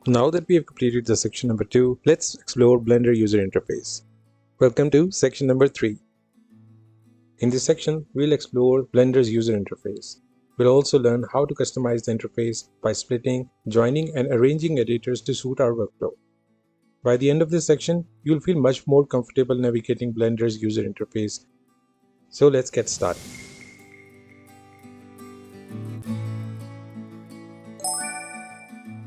Now that we have completed the section number 2, let's explore Blender user interface. Welcome to section number 3. In this section, we'll explore Blender's user interface. We'll also learn how to customize the interface by splitting, joining, and arranging editors to suit our workflow. By the end of this section, you'll feel much more comfortable navigating Blender's user interface. So let's get started.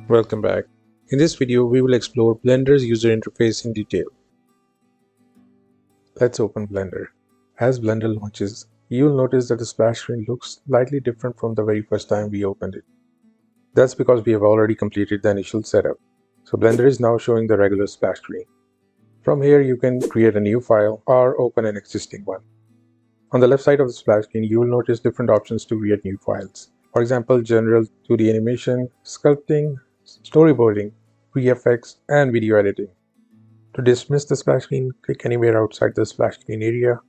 Welcome back. In this video, we will explore Blender's user interface in detail. Let's open Blender. As Blender launches, you'll notice that the splash screen looks slightly different from the very first time we opened it. That's because we have already completed the initial setup. So Blender is now showing the regular splash screen. From here, you can create a new file or open an existing one. On the left side of the splash screen, you will notice different options to create new files. For example, general 2D animation, sculpting, storyboarding, VFX, and video editing. To dismiss the splash screen, click anywhere outside the splash screen area.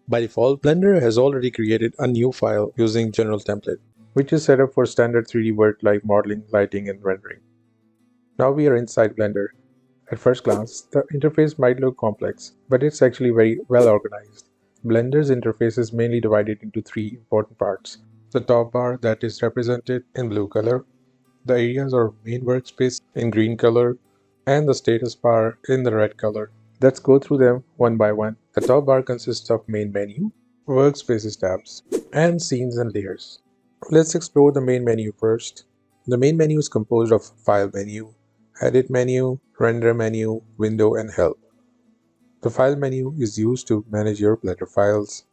By default, Blender has already created a new file using general template, which is set up for standard 3D work like modeling, lighting, and rendering. Now we are inside Blender. At first glance, the interface might look complex, but it's actually very well organized. Blender's interface is mainly divided into three important parts. The top bar that is represented in blue color, the areas or main workspace in green color, and the status bar in the red color. Let's go through them one by one. The top bar consists of main menu, Workspaces tabs, and scenes and layers. Let's explore the main menu first. The main menu is composed of File menu, Edit menu, Render menu, Window, and Help. The File menu is used to manage your Blender files.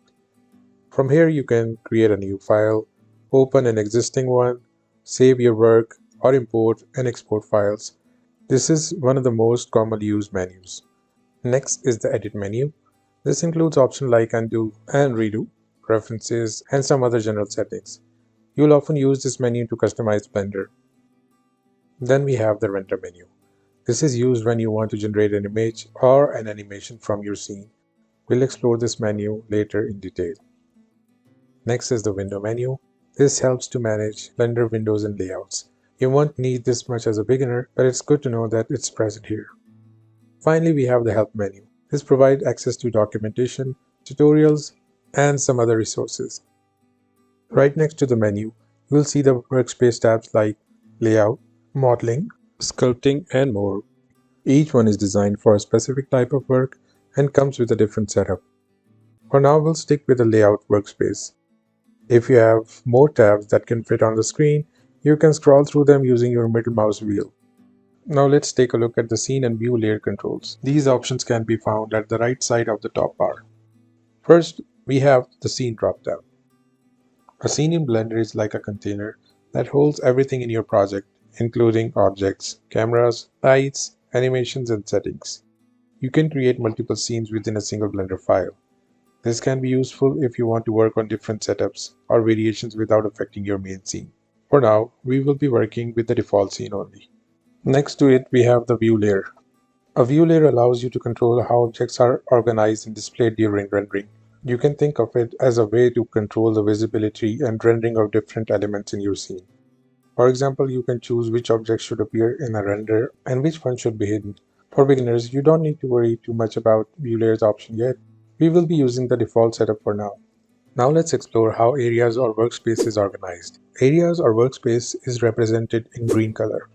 From here you can create a new file, open an existing one, save your work, or import and export files. This is one of the most commonly used menus. Next is the Edit menu. This includes options like Undo and Redo, Preferences, and some other general settings. You'll often use this menu to customize Blender. Then we have the Render menu. This is used when you want to generate an image or an animation from your scene. We'll explore this menu later in detail. Next is the Window menu. This helps to manage Blender windows and layouts. You won't need this much as a beginner, but it's good to know that it's present here. Finally, we have the Help menu. This provides access to documentation, tutorials, and some other resources. Right next to the menu, you'll see the Workspace tabs like Layout, Modeling, Sculpting, and more. Each one is designed for a specific type of work and comes with a different setup. For now, we'll stick with the Layout workspace. If you have more tabs that can fit on the screen, you can scroll through them using your middle mouse wheel. Now let's take a look at the Scene and View layer controls. These options can be found at the right side of the top bar. First, we have the Scene drop-down. A scene in Blender is like a container that holds everything in your project, including objects, cameras, lights, animations, and settings. You can create multiple scenes within a single Blender file. This can be useful if you want to work on different setups or variations without affecting your main scene. For now, we will be working with the default scene only. Next to it, we have the View layer. A view layer allows you to control how objects are organized and displayed during rendering. You can think of it as a way to control the visibility and rendering of different elements in your scene. For example, you can choose which objects should appear in a render and which one should be hidden. For beginners, you don't need to worry too much about View layers option yet. We will be using the default setup for now. Now let's explore how areas or workspace is organized. Areas or workspace is represented in green color.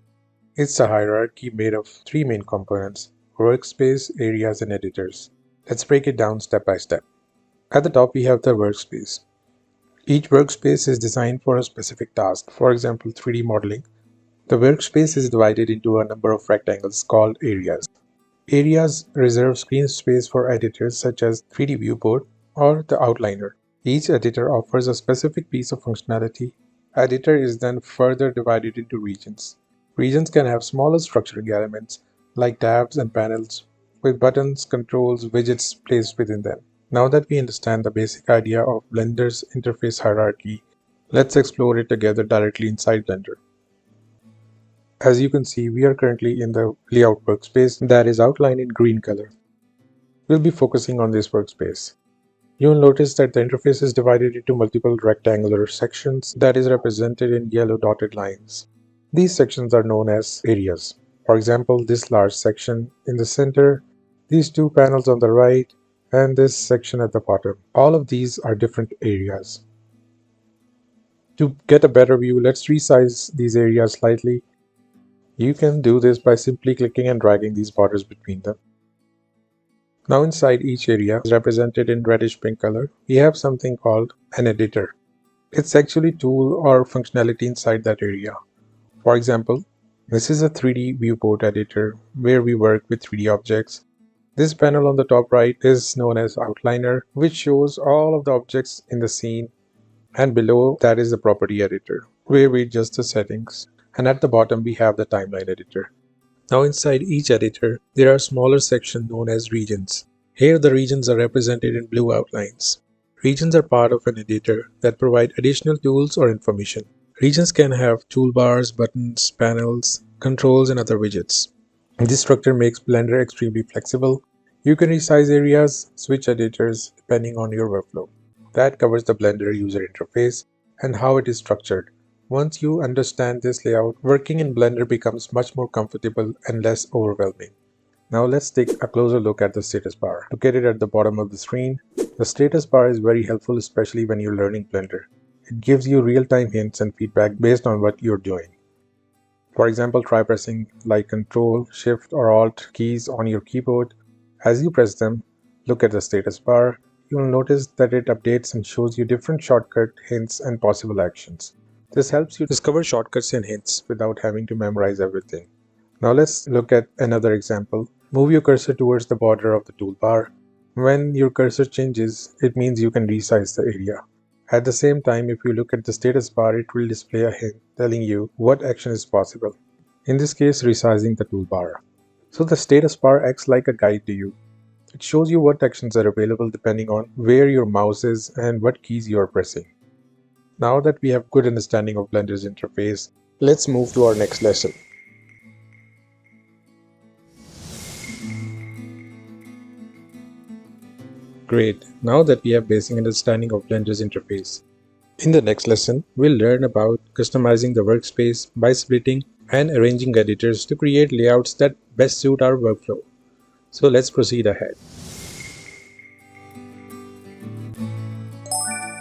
It's a hierarchy made of three main components: workspace, areas, and editors. Let's break it down step by step. At the top, we have the workspace. Each workspace is designed for a specific task, for example, 3D modeling. The workspace is divided into a number of rectangles called areas. Areas reserve screen space for editors such as 3D Viewport or the Outliner. Each editor offers a specific piece of functionality. Editor is then further divided into regions. Regions can have smaller structuring elements like tabs and panels with buttons, controls, widgets placed within them. Now that we understand the basic idea of Blender's interface hierarchy, let's explore it together directly inside Blender. As you can see, we are currently in the Layout workspace that is outlined in green color. We'll be focusing on this workspace. You'll notice that the interface is divided into multiple rectangular sections that is represented in yellow dotted lines. These sections are known as areas. For example, this large section in the center, these two panels on the right, and this section at the bottom. All of these are different areas. To get a better view, let's resize these areas slightly. You can do this by simply clicking and dragging these borders between them. Now inside each area, represented in reddish pink color, we have something called an editor. It's actually a tool or functionality inside that area. For example, this is a 3D viewport editor where we work with 3D objects. This panel on the top right is known as Outliner, which shows all of the objects in the scene, and below that is the property editor, where we adjust the settings. And at the bottom we have the timeline editor. Now inside each editor, there are smaller sections known as regions. Here the regions are represented in blue outlines. Regions are part of an editor that provide additional tools or information. Regions can have toolbars, buttons, panels, controls, and other widgets. This structure makes Blender extremely flexible. You can resize areas, switch editors depending on your workflow. That covers the Blender user interface and how it is structured. Once you understand this layout, working in Blender becomes much more comfortable and less overwhelming. Now let's take a closer look at the status bar. Located at the bottom of the screen, the status bar is very helpful, especially when you're learning Blender. It gives you real-time hints and feedback based on what you're doing. For example, try pressing like Ctrl, Shift, or Alt keys on your keyboard. As you press them, look at the status bar. You will notice that it updates and shows you different shortcut hints and possible actions. This helps you discover shortcuts and hints without having to memorize everything. Now let's look at another example. Move your cursor towards the border of the toolbar. When your cursor changes, it means you can resize the area. At the same time, if you look at the status bar, it will display a hint telling you what action is possible. In this case, resizing the toolbar. So the status bar acts like a guide to you. It shows you what actions are available depending on where your mouse is and what keys you are pressing. Now that we have good understanding of Blender's interface, let's move to our next lesson. Great, now that we have basic understanding of Blender's interface. In the next lesson, we'll learn about customizing the workspace by splitting and arranging editors to create layouts that best suit our workflow. So let's proceed ahead.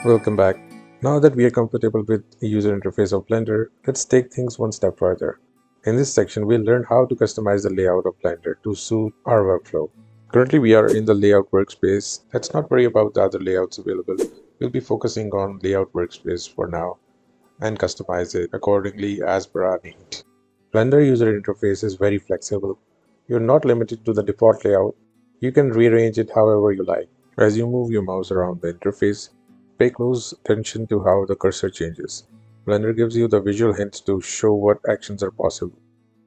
Welcome back. Now that we are comfortable with the user interface of Blender, let's take things one step further. In this section, we'll learn how to customize the layout of Blender to suit our workflow. Currently, we are in the layout workspace. Let's not worry about the other layouts available. We'll be focusing on layout workspace for now and customize it accordingly as per our need. Blender user interface is very flexible. You're not limited to the default layout. You can rearrange it however you like. As you move your mouse around the interface, pay close attention to how the cursor changes. Blender gives you the visual hints to show what actions are possible.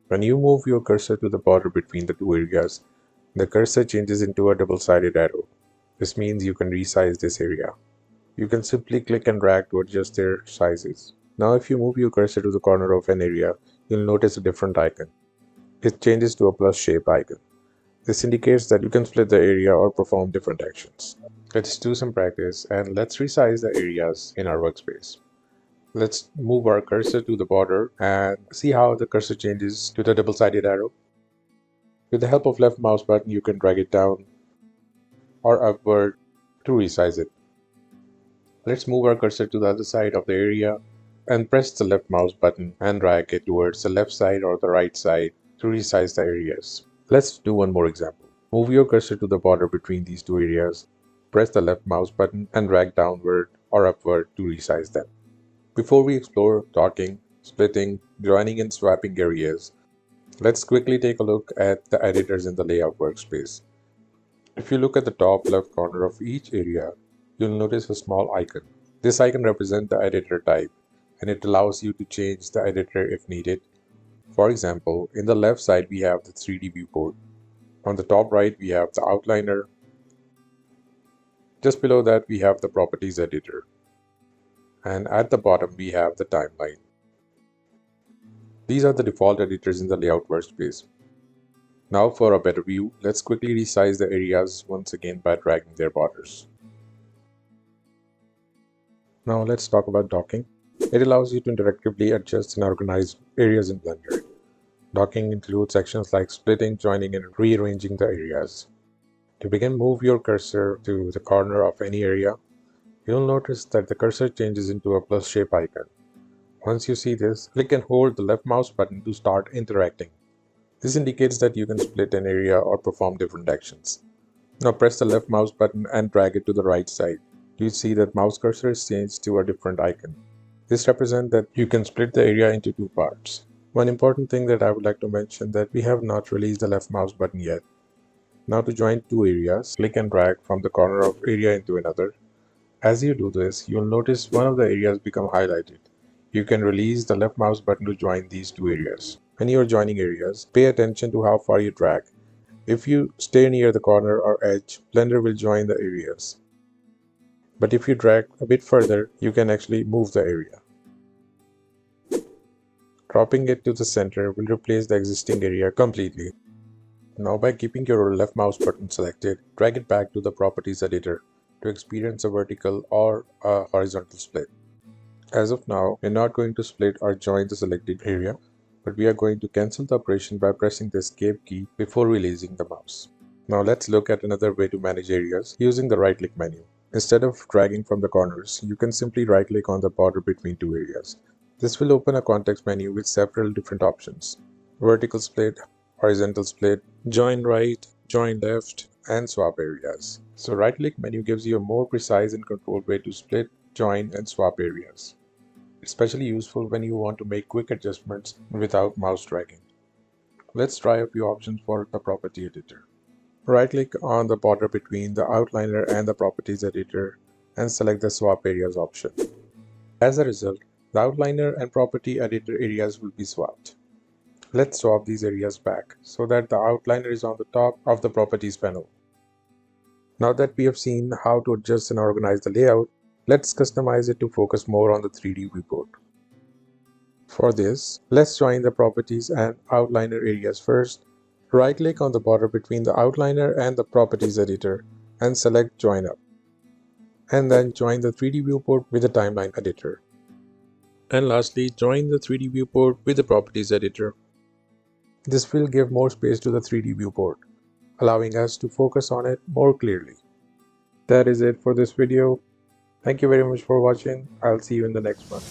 When you move your cursor to the border between the two areas, the cursor changes into a double-sided arrow. This means you can resize this area. You can simply click and drag to adjust their sizes. Now if you move your cursor to the corner of an area, you'll notice a different icon. It changes to a plus shape icon. This indicates that you can split the area or perform different actions. Let's do some practice and let's resize the areas in our workspace. Let's move our cursor to the border and see how the cursor changes to the double-sided arrow. With the help of left mouse button, you can drag it down or upward to resize it. Let's move our cursor to the other side of the area and press the left mouse button and drag it towards the left side or the right side to resize the areas. Let's do one more example. Move your cursor to the border between these two areas, press the left mouse button and drag downward or upward to resize them. Before we explore docking, splitting, joining and swapping areas, let's quickly take a look at the editors in the layout workspace. If you look at the top left corner of each area, you'll notice a small icon. This icon represents the editor type, and it allows you to change the editor if needed. For example, in the left side we have the 3D viewport. On the top right we have the outliner. Just below that we have the properties editor. And at the bottom we have the timeline. These are the default editors in the layout workspace. Now for a better view, let's quickly resize the areas once again by dragging their borders. Now let's talk about docking. It allows you to interactively adjust and organize areas in Blender. Docking includes actions like splitting, joining, and rearranging the areas. To begin, move your cursor to the corner of any area. You'll notice that the cursor changes into a plus shape icon. Once you see this, click and hold the left mouse button to start interacting. This indicates that you can split an area or perform different actions. Now press the left mouse button and drag it to the right side. You see that mouse cursor is changed to a different icon. This represents that you can split the area into two parts. One important thing that I would like to mention that we have not released the left mouse button yet. Now to join two areas, click and drag from the corner of area into another. As you do this, you'll notice one of the areas become highlighted. You can release the left mouse button to join these two areas. When you are joining areas, pay attention to how far you drag. If you stay near the corner or edge, Blender will join the areas. But if you drag a bit further, you can actually move the area. Dropping it to the center will replace the existing area completely. Now by keeping your left mouse button selected, drag it back to the Properties editor to experience a vertical or a horizontal split. As of now, we're not going to split or join the selected area, but we are going to cancel the operation by pressing the escape key before releasing the mouse. Now let's look at another way to manage areas using the right-click menu. Instead of dragging from the corners, you can simply right-click on the border between two areas. This will open a context menu with several different options: vertical split, horizontal split, join right, join left, and swap areas. So right-click menu gives you a more precise and controlled way to split, join, and swap areas. It's especially useful when you want to make quick adjustments without mouse dragging. Let's try a few options for the property editor. Right-click on the border between the outliner and the properties editor and select the swap areas option. As a result, the outliner and property editor areas will be swapped. Let's swap these areas back so that the outliner is on the top of the properties panel. Now that we have seen how to adjust and organize the layout, let's customize it to focus more on the 3D viewport. For this, let's join the properties and outliner areas first. Right-click on the border between the outliner and the properties editor and select Join Up. And then join the 3D viewport with the timeline editor. And lastly, join the 3D viewport with the properties editor. This will give more space to the 3D viewport, allowing us to focus on it more clearly. That is it for this video. Thank you very much for watching. I'll see you in the next one.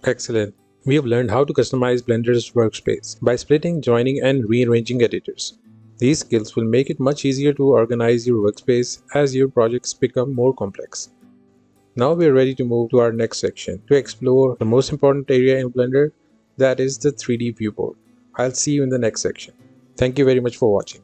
Excellent. We have learned how to customize Blender's workspace by splitting, joining, and rearranging editors. These skills will make it much easier to organize your workspace as your projects become more complex. Now we are ready to move to our next section to explore the most important area in Blender, that is the 3D viewport. I'll see you in the next section. Thank you very much for watching.